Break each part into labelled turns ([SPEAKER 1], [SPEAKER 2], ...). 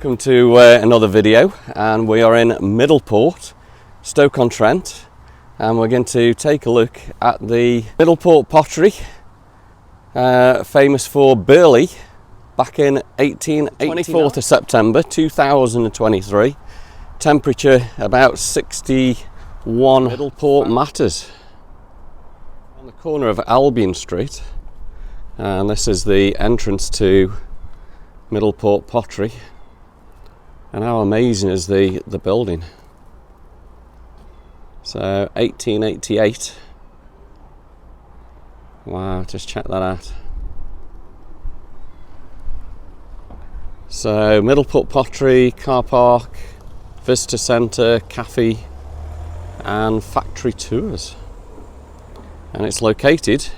[SPEAKER 1] Welcome to another video, and we are in Middleport, Stoke-on-Trent, and we're going to take a look at the Middleport Pottery, famous for Burleigh, back in 24th of September 2023. Temperature about 61. Middleport matters. On the corner of Albion Street, and this is the entrance to Middleport Pottery. And how amazing is the building? So 1888. Wow, just check that out. So Middleport Pottery, car park, visitor centre, café and factory tours. And it's located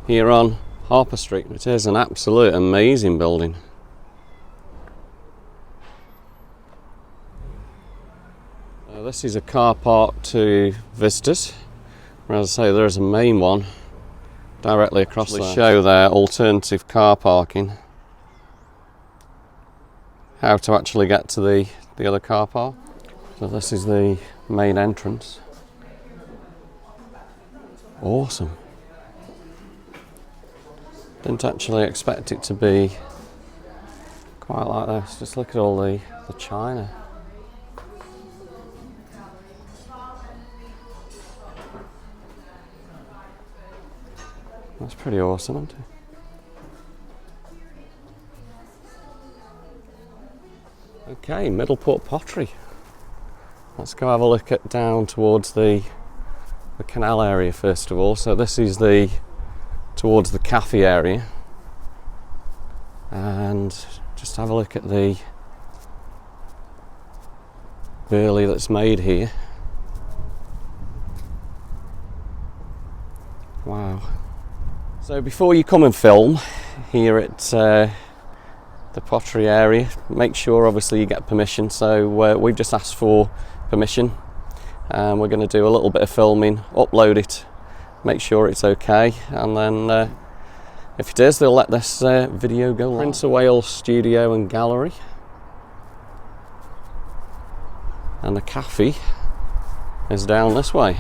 [SPEAKER 1] here on Harper Street. It is an absolute amazing building. This is a car park to visitors, where, as I say, there is a main one directly across there. Show their alternative car parking, how to actually get to the other car park. So this is the main entrance. Awesome. Didn't actually expect it to be quite like this. Just look at all the china. That's pretty awesome, isn't it? Okay, Middleport Pottery. Let's go have a look at down towards the Canal Area first of all. So this is towards the café area, and just have a look at the Burleigh that's made here. Wow. So before you come and film here at the pottery area, make sure obviously you get permission. So we've just asked for permission, and we're going to do a little bit of filming, upload it, make sure it's okay, and then if it is, they'll let this video go live. Prince of Wales Studio and Gallery, and the cafe is down this way.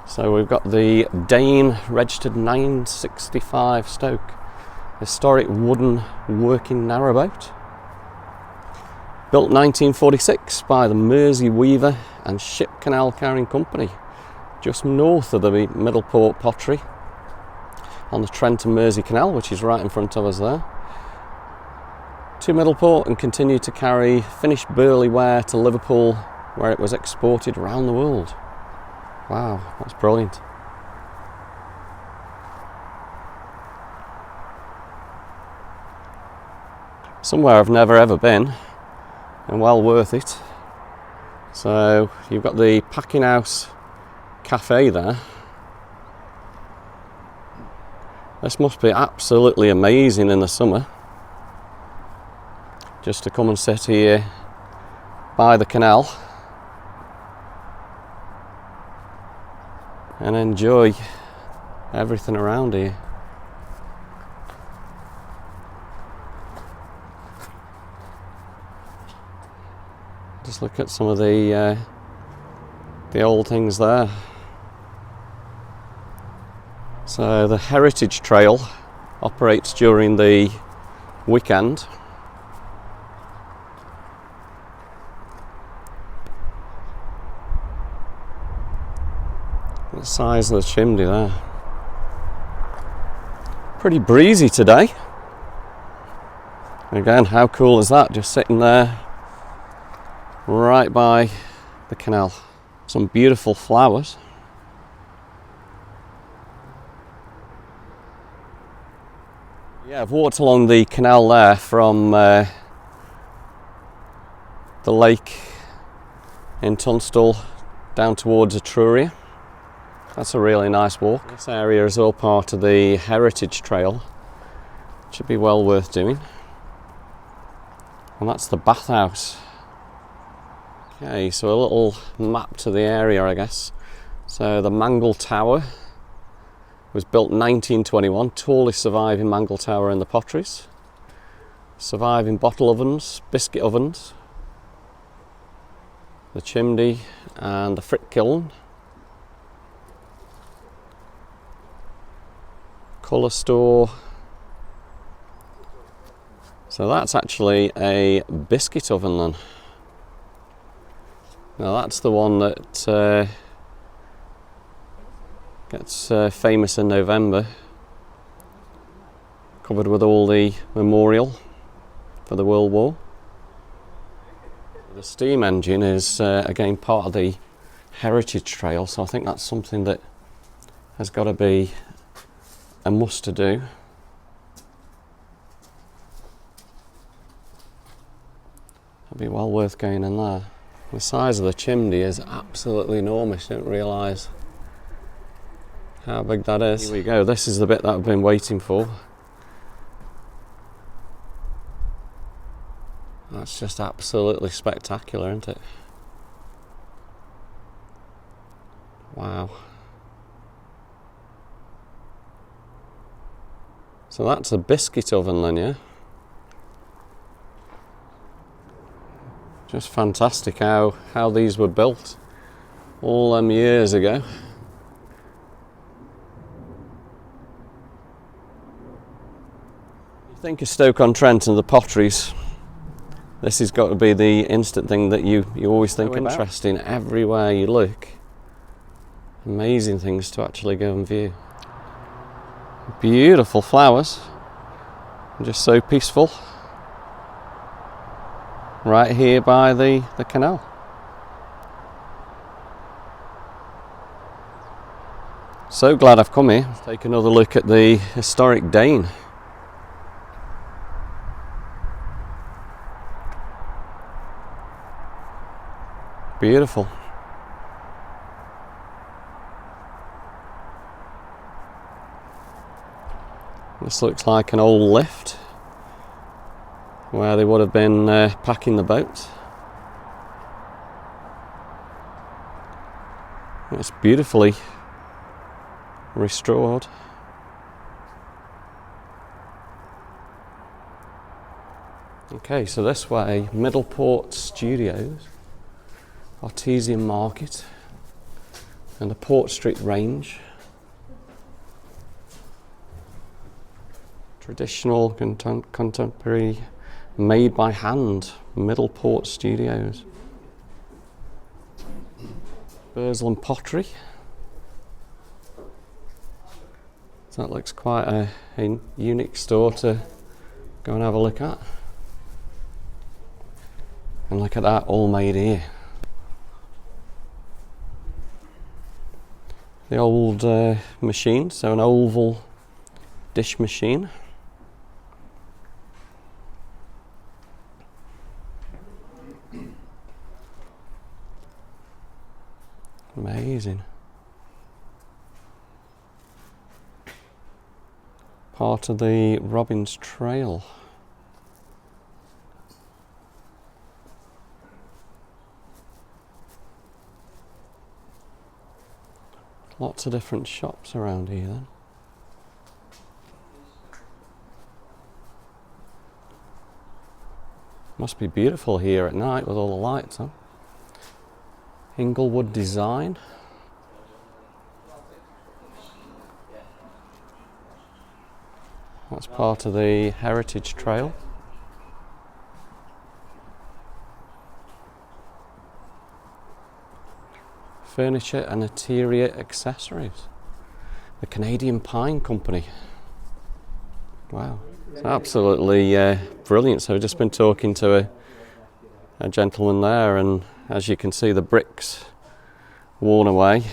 [SPEAKER 1] So we've got the Dane registered 965 Stoke, historic wooden working narrowboat, built 1946 by the Mersey Weaver and Ship Canal Carrying Company, just north of the Middleport Pottery on the Trent and Mersey Canal, which is right in front of us there, to Middleport, and continued to carry finished Burleigh ware to Liverpool, where it was exported around the world. Wow, that's brilliant. Somewhere I've never ever been, and well worth it. So you've got the Packing House Cafe there. This must be absolutely amazing in the summer, just to come and sit here by the canal and enjoy everything around here. Just look at some of the old things there. So the Heritage Trail operates during the weekend. The size of the chimney there. Pretty breezy today. Again, how cool is that? Just sitting there right by the canal. Some beautiful flowers. Yeah, I've walked along the canal there from the lake in Tunstall down towards Etruria. That's a really nice walk. This area is all part of the Heritage Trail. Should be well worth doing. And that's the bathhouse. Okay, so a little map to the area, I guess. So the Mangle Tower was built in 1921, tallest surviving Mangle Tower in the Potteries. surviving bottle ovens, biscuit ovens, the chimney and the frick kiln, colour store. So that's actually a biscuit oven then. Now that's the one that gets famous in November, covered with all the memorial for the World War. The steam engine is again part of the heritage trail, so I think that's something that has got to be a must to do. It'd be well worth going in there. The size of the chimney is absolutely enormous. I didn't realise how big that is. Here we go, this is the bit that I've been waiting for. That's just absolutely spectacular, isn't it? Wow. So that's a biscuit oven then, yeah? Just fantastic how these were built all them years ago. You think of Stoke-on-Trent and the potteries, this has got to be the instant thing that you always think about. Interesting, everywhere you look, amazing things to actually go and view. Beautiful flowers, just so peaceful. Right here by the canal. So glad I've come here. Let's take another look at the historic Dane. Beautiful. This looks like an old lift where they would have been packing the boat. It's beautifully restored. Okay, so this way, Middleport Studios, Artesian Market and the Port Street range. Traditional, contemporary, made by hand, Middleport Studios. Burslem Pottery. So that looks quite a unique store to go and have a look at. And look at that, all made here. The old machine, so an oval dish machine. Amazing. Part of the Robin's Trail. Lots of different shops around here then. Must be beautiful here at night with all the lights on. Inglewood design. That's part of the heritage trail. Furniture and interior accessories. The Canadian Pine Company. Wow, it's absolutely brilliant. So I've just been talking to a gentleman there, and as you can see, the bricks worn away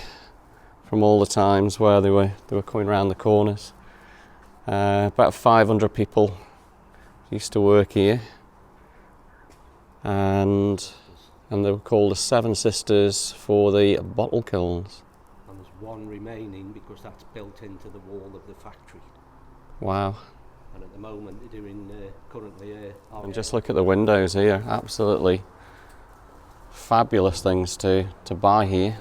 [SPEAKER 1] from all the times where they were coming around the corners. About 500 people used to work here, and they were called the Seven Sisters for the bottle kilns.
[SPEAKER 2] And there's one remaining because that's built into the wall of the factory.
[SPEAKER 1] Wow.
[SPEAKER 2] And at the moment they're doing currently
[SPEAKER 1] and just look at the windows here, absolutely fabulous things to buy here.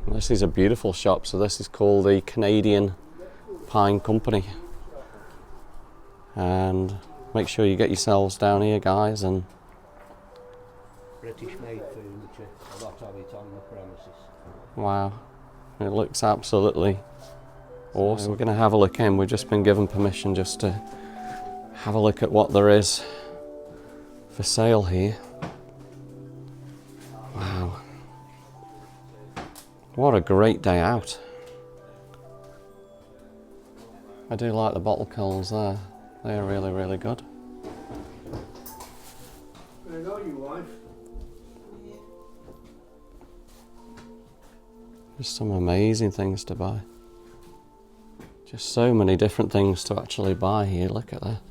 [SPEAKER 1] And this is a beautiful shop, so this is called the Canadian Pine Company. And make sure you get yourselves down here, guys, and
[SPEAKER 2] British made furniture, a lot of it on the premises.
[SPEAKER 1] wow, it looks absolutely awesome. We're going to have a look in. We've just been given permission just to have a look at what there is for sale here. Wow, what a great day out. I do like the bottle kilns there. They're really, really good.
[SPEAKER 2] I know you, wife.
[SPEAKER 1] Just some amazing things to buy. Just so many different things to actually buy here. Look at that.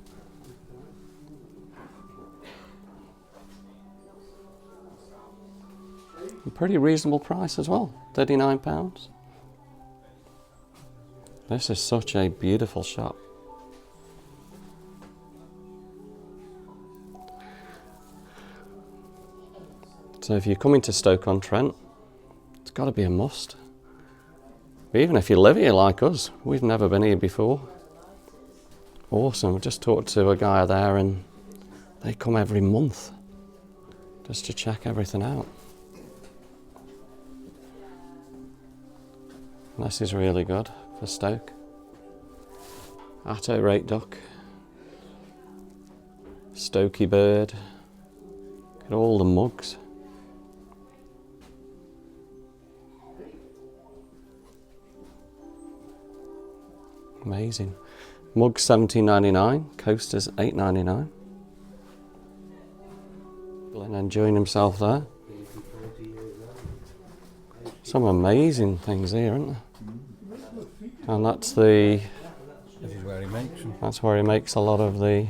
[SPEAKER 1] A pretty reasonable price as well. £39. This is such a beautiful shop. So if you're coming to Stoke-on-Trent, it's got to be a must. Even if you live here like us, we've never been here before. Awesome. I just talked to a guy there and they come every month just to check everything out. This is really good for Stoke. Atto rate duck. Stokey bird. Look at all the mugs. Amazing. Mug $17.99, coasters $8.99. Glenn enjoying himself there. Some amazing things here, aren't there? And that's the.
[SPEAKER 2] This is where he makes them.
[SPEAKER 1] That's where he makes a lot of the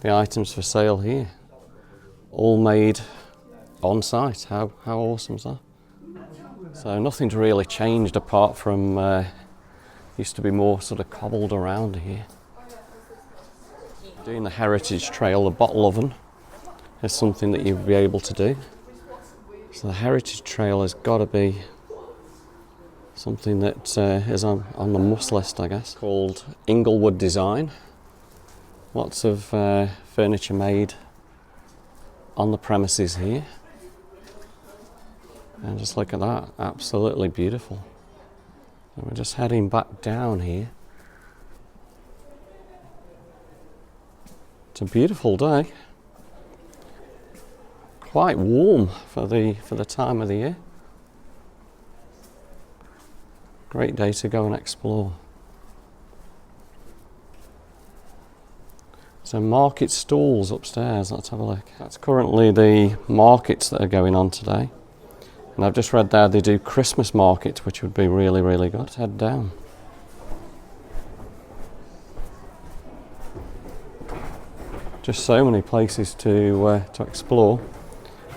[SPEAKER 1] items for sale here. All made on site. How awesome is that? So nothing's really changed apart from. Used to be more sort of cobbled around here. Doing the heritage trail, the bottle oven is something that you'll be able to do. So the heritage trail has got to be something that is on the must list, I guess. Called Inglewood Design. Lots of furniture made on the premises here. And just look at that, absolutely beautiful. And we're just heading back down here. It's a beautiful day. Quite warm for the time of the year. Great day to go and explore. So market stalls upstairs, let's have a look. That's currently the markets that are going on today. And I've just read there they do Christmas markets, which would be really, really good. Let's head down. Just so many places to explore.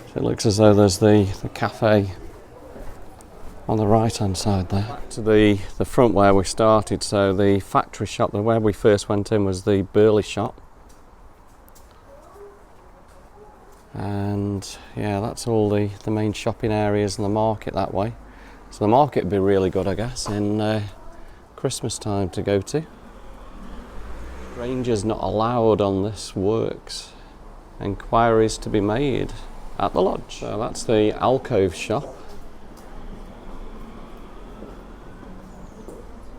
[SPEAKER 1] So it looks as though there's the café on the right hand side there. Back to the front where we started. So the factory shop, where we first went in was the Burleigh shop. And yeah, that's all the main shopping areas and the market that way. So the market would be really good, I guess, in Christmas time to go to. Rangers not allowed on this works. Enquiries to be made at the lodge. So that's the alcove shop.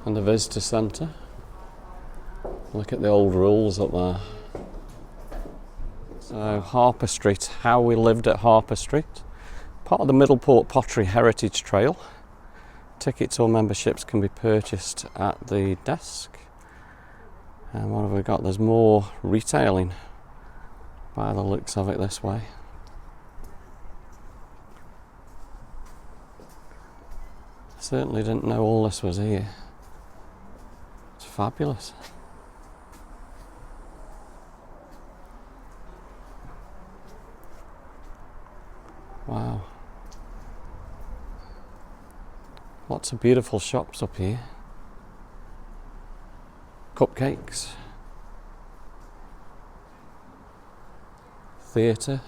[SPEAKER 1] And the visitor centre. Look at the old rules up there. So Harper Street, how we lived at Harper Street. Part of the Middleport Pottery Heritage Trail. Tickets or memberships can be purchased at the desk. And what have we got? There's more retailing by the looks of it this way. Certainly didn't know all this was here. It's fabulous. Wow. Lots of beautiful shops up here. Cupcakes. Theatre.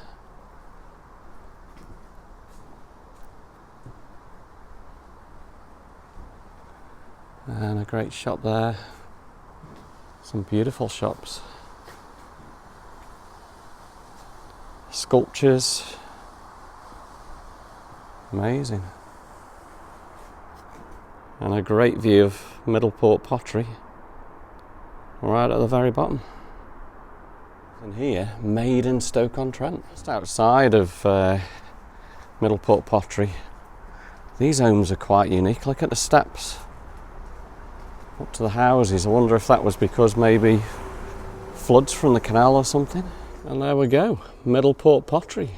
[SPEAKER 1] And a great shop there. Some beautiful shops. Sculptures. Amazing. And a great view of Middleport Pottery right at the very bottom. And here, made in Stoke-on-Trent. Just outside of Middleport Pottery. These homes are quite unique. Look at the steps up to the houses. I wonder if that was because maybe floods from the canal or something. And there we go, Middleport Pottery.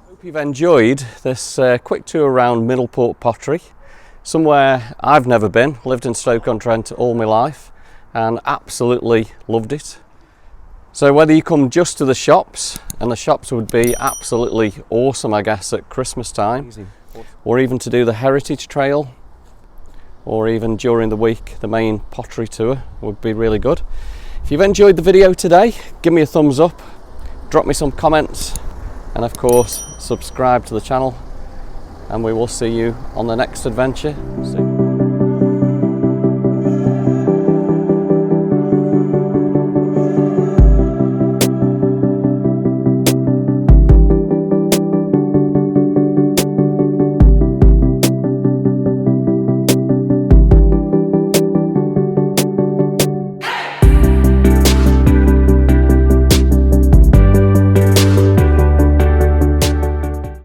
[SPEAKER 1] Hope you've enjoyed this quick tour around Middleport Pottery. Somewhere I've never been, lived in Stoke-on-Trent all my life and absolutely loved it. So whether you come just to the shops, and the shops would be absolutely awesome I guess at Christmas time, or even to do the Heritage Trail, or even during the week the main pottery tour would be really good. If you've enjoyed the video today, give me a thumbs up, drop me some comments, and of course subscribe to the channel, and we will see you on the next adventure soon.